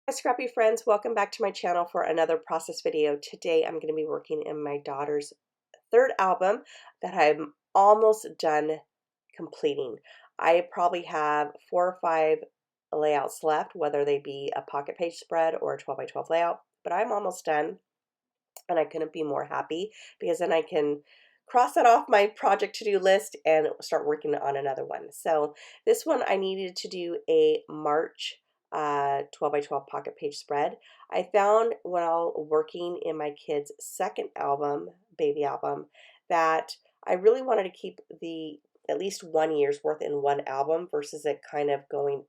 Hi scrappy friends, welcome back to my channel for another process video. Today I'm going to be working in my daughter's third album that I'm almost done completing. I probably have 4 or 5 layouts left, whether they be a pocket page spread or a 12 by 12 layout, but I'm almost done and I couldn't be more happy because then I can cross that off my project to-do list and start working on another one. So this one I needed to do a March 12 by 12 pocket page spread. I found while working in my kid's second album, baby album, that I really wanted to keep the at least 1 year's worth in one album versus it kind of going,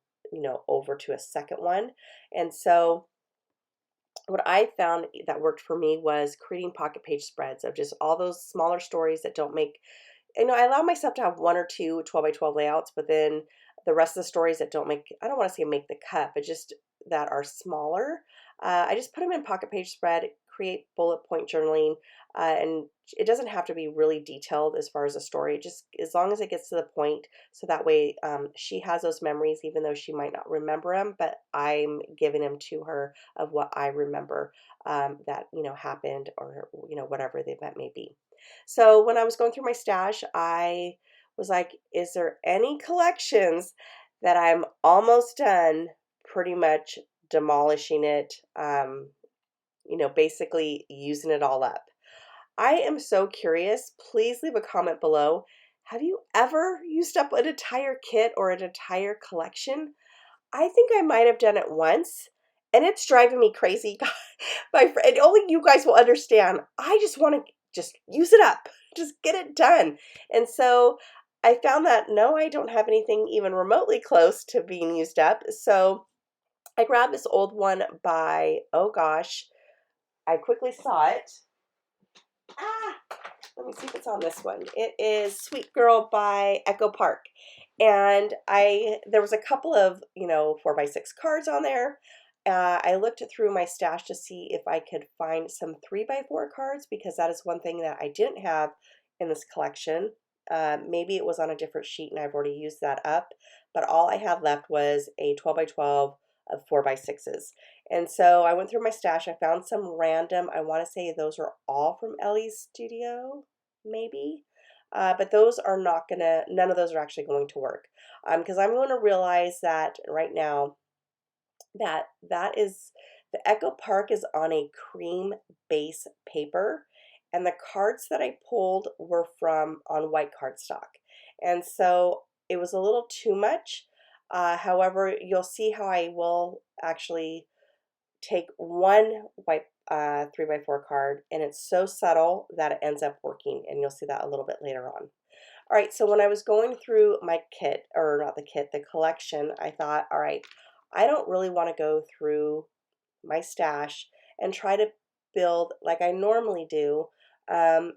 over to a second one. And so what I found that worked for me was creating pocket page spreads of just all those smaller stories that don't make, I allow myself to have 1 or 2 12 by 12 layouts, but then the rest of the stories that don't make, I don't want to say make the cut, but just that are smaller, I just put them in pocket page spread, create bullet point journaling, and it doesn't have to be really detailed as far as the story, just as long as it gets to the point, so that way she has those memories, even though she might not remember them, but I'm giving them to her of what I remember that, happened or, whatever the event may be. So when I was going through my stash, I was like, is there any collections that I'm almost done pretty much demolishing it, basically using it all up? I am so curious. Please leave a comment below. Have you ever used up an entire kit or an entire collection? I think I might have done it once, and it's driving me crazy. My friend, only you guys will understand. I just want to just use it up, just get it done. And so I found that no, I don't have anything even remotely close to being used up. So I grabbed this old one by, oh gosh, I quickly saw it. Ah, let me see if it's on this one. It is Sweet Girl by Echo Park. And there was a couple of, 4 by 6 cards on there. I looked through my stash to see if I could find some 3 by 4 cards because that is one thing that I didn't have in this collection. Maybe it was on a different sheet and I've already used that up, but all I had left was a 12 by 12 of 4 by 6s. And so I went through my stash. I found some random, I want to say those are all from Ellie's Studio, maybe. But those are not gonna, none of those are actually going to work. Because I'm going to realize that right now that is, the Echo Park is on a cream base paper, and the cards that I pulled were from on white cardstock. And so it was a little too much. However, you'll see how I will actually take one white 3 by 4 card, and it's so subtle that it ends up working, and you'll see that a little bit later on. All right, so when I was going through my kit, or not the kit, the collection, I thought, all right, I don't really want to go through my stash and try to build like I normally do,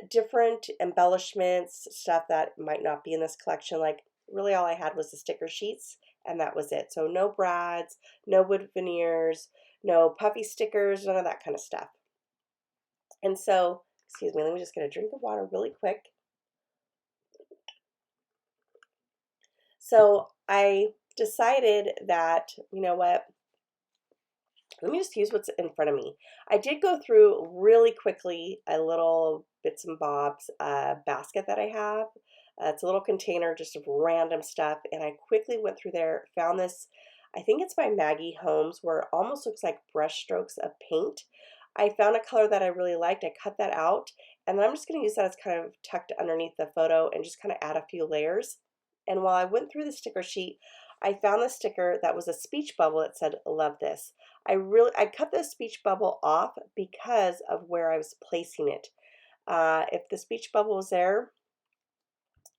different embellishments, stuff that might not be in this collection. Like really all I had was the sticker sheets and that was it. So no brads, no wood veneers, no puffy stickers, none of that kind of stuff. And so, excuse me, let me just get a drink of water really quick. So I decided that, you know what, let me just use what's in front of me. I did go through really quickly a little bits and bobs basket that I have. It's a little container just of random stuff, and I quickly went through there, found this, I think it's by Maggie Holmes, where it almost looks like brush strokes of paint. I found a color that I really liked. I cut that out, and then I'm just going to use that as kind of tucked underneath the photo and just kind of add a few layers. And while I went through the sticker sheet, I found the sticker that was a speech bubble that said, "Love this." I cut the speech bubble off because of where I was placing it. If the speech bubble was there,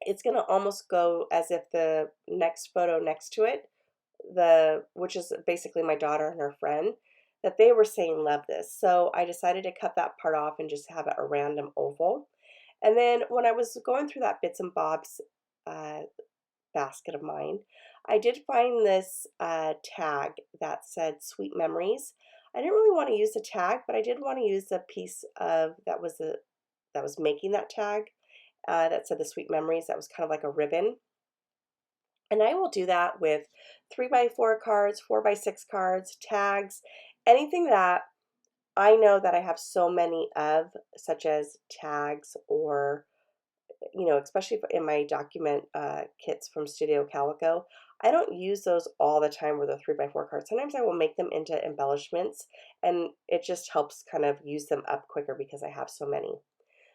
it's going to almost go as if the next photo next to it, which is basically my daughter and her friend, that they were saying love this. So I decided to cut that part off and just have it a random oval. And then when I was going through that bits and bobs uh, basket of mine, I did find this tag that said Sweet Memories. I didn't really want to use the tag, but I did want to use the piece of that was making that tag that said the Sweet Memories. That was kind of like a ribbon. And I will do that with 3 by 4 cards, 4 by 6 cards, tags, anything that I know that I have so many of, such as tags or, especially in my document kits from Studio Calico, I don't use those all the time with a 3x4 card. Sometimes I will make them into embellishments, and it just helps kind of use them up quicker because I have so many.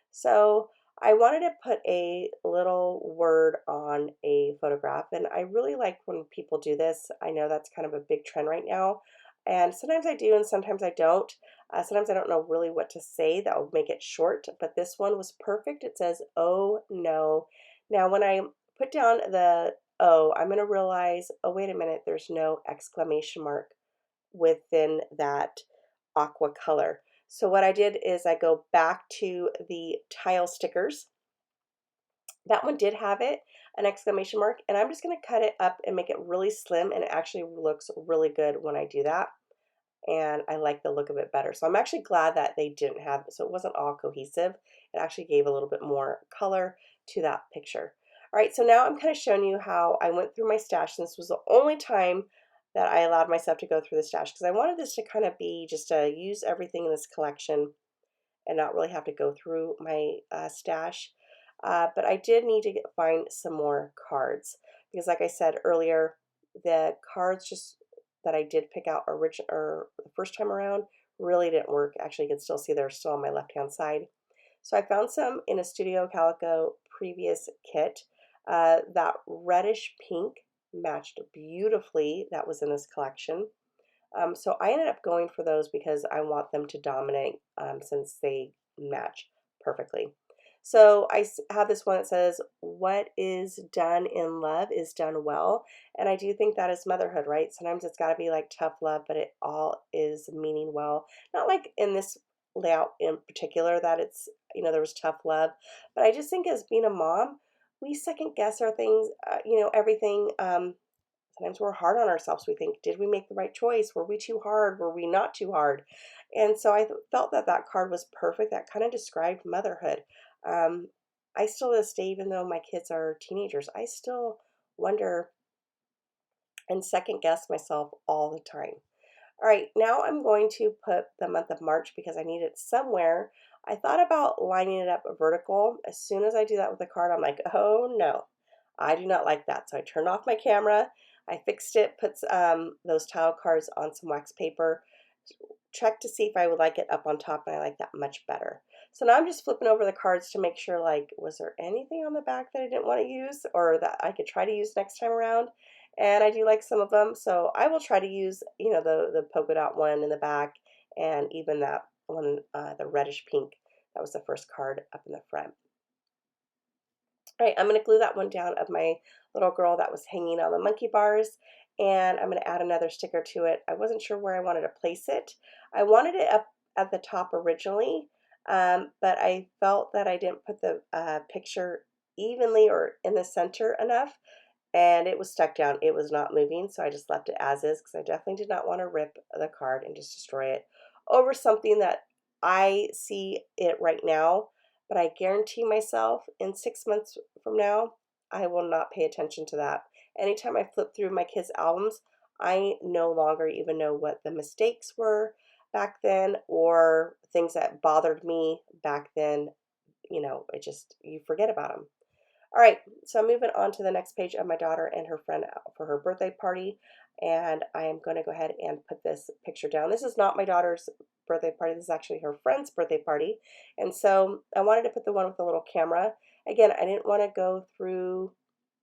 So I wanted to put a little word on a photograph, and I really like when people do this. I know that's kind of a big trend right now, and sometimes I do and sometimes I don't. Sometimes I don't know really what to say that will make it short, but this one was perfect. It says, "Oh no." Now, when I put down the "oh," I'm going to realize, oh, wait a minute, there's no exclamation mark within that aqua color. So what I did is I go back to the tile stickers. That one did have it, an exclamation mark, and I'm just going to cut it up and make it really slim, and it actually looks really good when I do that, and I like the look of it better. So I'm actually glad that they didn't have it, so it wasn't all cohesive. It actually gave a little bit more color to that picture. All right, so now I'm kind of showing you how I went through my stash. And this was the only time that I allowed myself to go through the stash because I wanted this to kind of be just to use everything in this collection and not really have to go through my stash. But I did need to find some more cards because, like I said earlier, the cards just that I did pick out original or the first time around really didn't work. Actually, you can still see they're still on my left-hand side. So I found some in a Studio Calico previous kit. That reddish pink matched beautifully. That was in this collection. So I ended up going for those because I want them to dominate since they match perfectly. So I have this one that says, "What is done in love is done well." And I do think that is motherhood, right? Sometimes it's got to be like tough love, but it all is meaning well. Not like in this layout in particular that it's, there was tough love, but I just think as being a mom, we second guess our things, everything. Sometimes we're hard on ourselves. We think, did we make the right choice? Were we too hard? Were we not too hard? And so I felt that that card was perfect. That kind of described motherhood. Um, I still, to this day, even though my kids are teenagers, I still wonder and second guess myself all the time. All right, now I'm going to put the month of March because I need it somewhere. I thought about lining it up vertical. As soon as I do that with the card, I'm like, oh no, I do not like that. So I turned off my camera. I fixed it, put those tile cards on some wax paper, check to see if I would like it up on top, and I like that much better. So now I'm just flipping over the cards to make sure, like, was there anything on the back that I didn't want to use or that I could try to use next time around? And I do like some of them, so I will try to use, the polka dot one in the back and even that one, the reddish pink. That was the first card up in the front. All right, I'm going to glue that one down of my little girl that was hanging on the monkey bars, and I'm going to add another sticker to it. I wasn't sure where I wanted to place it. I wanted it up at the top originally, but I felt that I didn't put the picture evenly or in the center enough, and it was stuck down. It was not moving, so I just left it as is because I definitely did not want to rip the card and just destroy it over something that I see it right now, but I guarantee myself in 6 months from now, I will not pay attention to that. Anytime I flip through my kids' albums, I no longer even know what the mistakes were back then or things that bothered me back then. It just, you forget about them. All right, so I'm moving on to the next page of my daughter and her friend for her birthday party. And I am going to go ahead and put this picture down. This is not my daughter's birthday party. This is actually her friend's birthday party. And so I wanted to put the one with the little camera. Again, I didn't want to go through,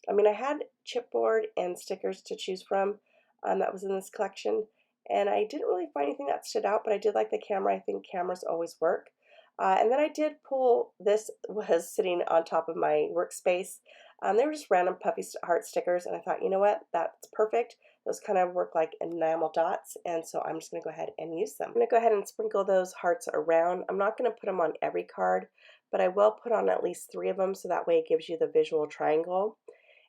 I had chipboard and stickers to choose from that was in this collection. And I didn't really find anything that stood out, but I did like the camera. I think cameras always work. And then I did pull, this was sitting on top of my workspace. They were just random puffy heart stickers, and I thought, you know what, that's perfect. Those kind of work like enamel dots, and so I'm just going to go ahead and use them. I'm going to go ahead and sprinkle those hearts around. I'm not going to put them on every card, but I will put on at least 3 of them, so that way it gives you the visual triangle.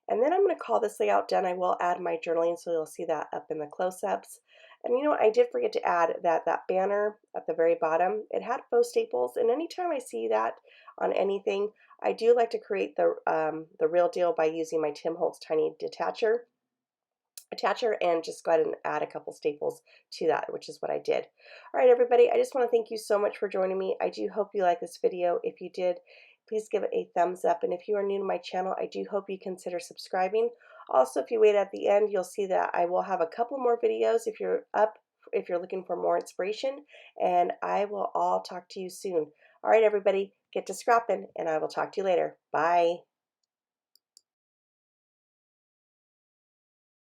And then I'm going to call this layout done. I will add my journaling, so you'll see that up in the close-ups. And I did forget to add that banner at the very bottom, it had faux staples, and anytime I see that on anything, I do like to create the real deal by using my Tim Holtz Tiny Detacher. attacher and just go ahead and add a couple staples to that, which is what I did. All right, everybody, I just want to thank you so much for joining me. I do hope you like this video. If you did, please give it a thumbs up. And if you are new to my channel, I do hope you consider subscribing. Also, if you wait at the end, you'll see that I will have a couple more videos if you're looking for more inspiration, and I will all talk to you soon. All right, everybody, get to scrapping, and I will talk to you later. Bye.